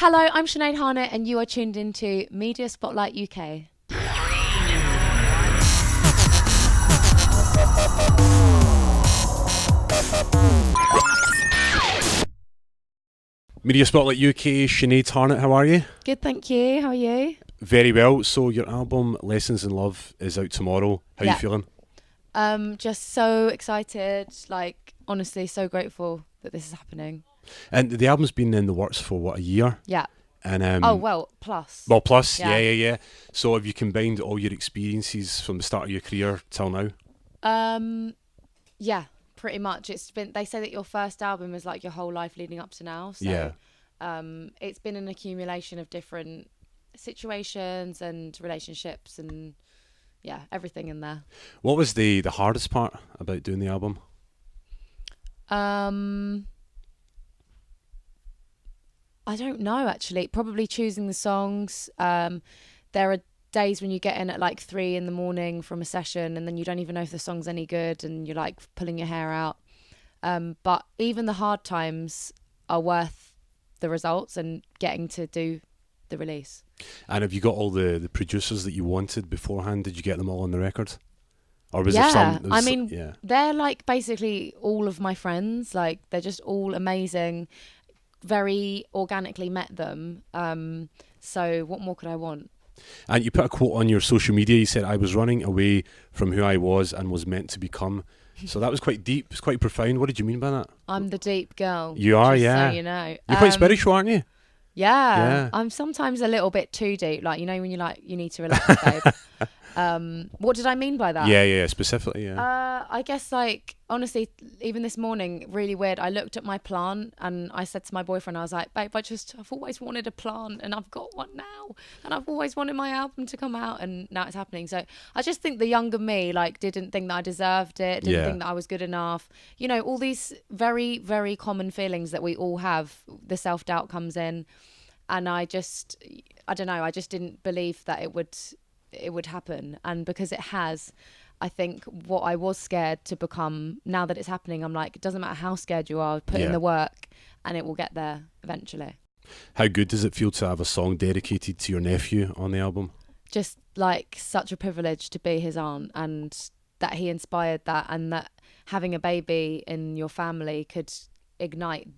Hello, I'm Sinéad Harnett and you are tuned into Media Spotlight UK. Media Spotlight UK, Sinéad Harnett, how are you? Good, thank you. How are you? Very well. So your album Lessons in Love is out tomorrow. How are you feeling? Just so excited, like honestly so grateful that this is happening. And the album's been in the works for what, a year? Yeah. And plus. Well, plus, yeah. So have you combined all your experiences from the start of your career till now? Yeah, pretty much. It's been. They say that your first album is like your whole life leading up to now. So, yeah. It's been an accumulation of different situations and relationships and everything in there. What was the hardest part about doing the album? I don't know, actually. Probably choosing the songs. There are days when you get in at like 3 a.m. from a session and then you don't even know if the song's any good and you're like pulling your hair out. But even the hard times are worth the results and getting to do the release. And have you got all the producers that you wanted beforehand? Did you get them all on the record? Or was there some? They're like basically all of my friends. Like they're just all amazing. Very organically met them. So what more could I want? And you put a quote on your social media. You said, "I was running away from who I was and was meant to become." So that was quite deep. It's quite profound. What did you mean by that? I'm the deep girl. You are, just yeah. So you know. You're quite spiritual, aren't you? Yeah. I'm sometimes a little bit too deep. Like, you know, when you're like, you need to relax, babe. What did I mean by that? Yeah, specifically, yeah. I guess, like, honestly, even this morning, really weird, I looked at my plant and I said to my boyfriend, I was like, babe, I've always wanted a plant and I've got one now. And I've always wanted my album to come out and now it's happening. So I just think the younger me, like, didn't think that I deserved it, didn't think that I was good enough. You know, all these very, very common feelings that we all have, the self-doubt comes in. And I don't know, I just didn't believe that it would happen. And because it has, I think what I was scared to become, now that it's happening, I'm like, it doesn't matter how scared you are, put in the work and it will get there eventually. How good does it feel to have a song dedicated to your nephew on the album? Just like such a privilege to be his aunt and that he inspired that and that having a baby in your family could ignite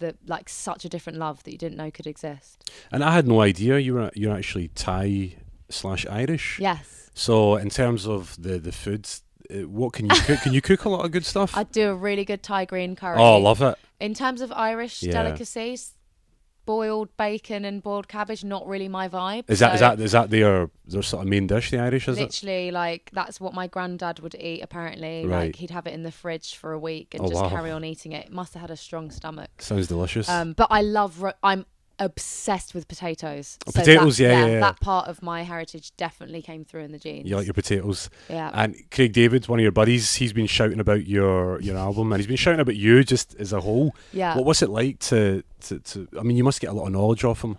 such a different love that you didn't know could exist. And I had no idea you're actually Thai/Irish. Yes. So in terms of the foods, what can you cook? Can you cook a lot of good stuff? I do a really good Thai green curry. Oh, love it. In terms of Irish delicacies, boiled bacon and boiled cabbage, not really my vibe. Is that their sort of main dish, the Irish, is literally, like, that's what my granddad would eat, apparently. Right. Like, he'd have it in the fridge for a week and carry on eating it. Must have had a strong stomach. Sounds delicious. But I'm obsessed with potatoes. So potatoes, yeah. That part of my heritage definitely came through in the genes. You like your potatoes. Yeah. And Craig David, one of your buddies, he's been shouting about your album and he's been shouting about you just as a whole. Yeah. What was it like to I mean, you must get a lot of knowledge off him.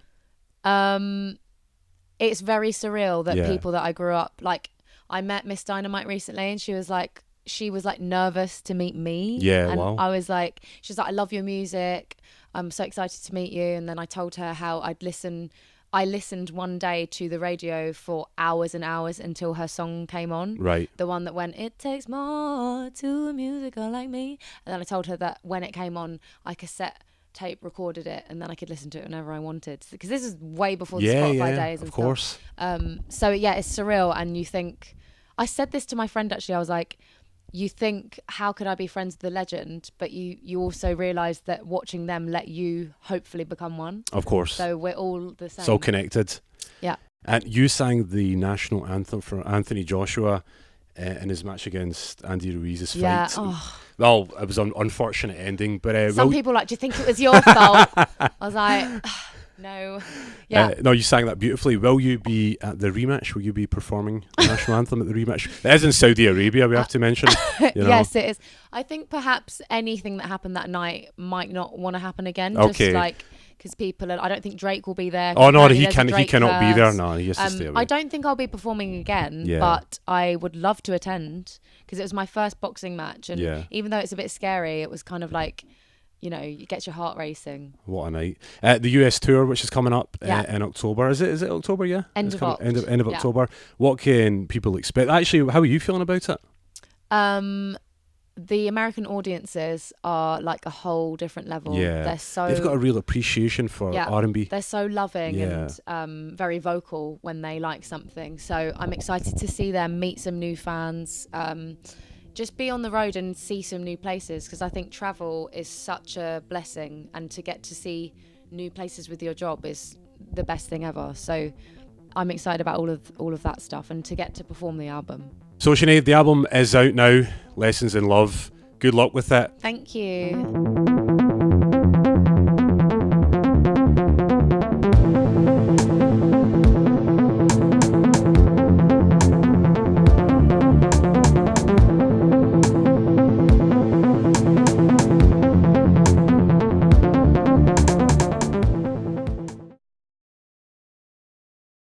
It's very surreal that people that I grew up, like, I met Miss Dynamite recently and she was like nervous to meet me. Yeah, and wow. I was like, she's like, I love your music. I'm so excited to meet you. And then I told her how I listened one day to the radio for hours and hours until her song came on. Right. The one that went, it takes more to a musical like me. And then I told her that when it came on, I cassette tape recorded it and then I could listen to it whenever I wanted. Because this is way before the Spotify days and of course. So yeah, it's surreal. And you think, I said this to my friend actually, I was like, you think, how could I be friends with the legend? But you also realise that watching them let you hopefully become one. Of course. So we're all the same. So connected. Yeah. And you sang the national anthem for Anthony Joshua in his match against Andy Ruiz's fight. Yeah. Oh. Well, it was an unfortunate ending. But some people like, do you think it was your fault? I was like, no. Yeah. No, you sang that beautifully. Will you be at the rematch? Will you be performing the national anthem at the rematch? It is in Saudi Arabia, we have to mention. Yes, it is. I think perhaps anything that happened that night might not want to happen again. Okay. Just like, because people I don't think Drake will be there. Oh no, he cannot be there. No, he has to stay away. I don't think I'll be performing again, but I would love to attend because it was my first boxing match, and even though it's a bit scary, it was kind of like, it gets your heart racing. What a night. The US tour, which is coming up in October. Is it October, yeah? End of October. What can people expect? Actually, how are you feeling about it? The American audiences are like a whole different level. Yeah. They've got a real appreciation for R&B. They're so loving and very vocal when they like something. So I'm excited to see them, meet some new fans, just be on the road and see some new places, because I think travel is such a blessing, and to get to see new places with your job is the best thing ever. So I'm excited about all of that stuff, and to get to perform the album. So Sinead, the album is out now, Lessons in Love. Good luck with it. Thank you.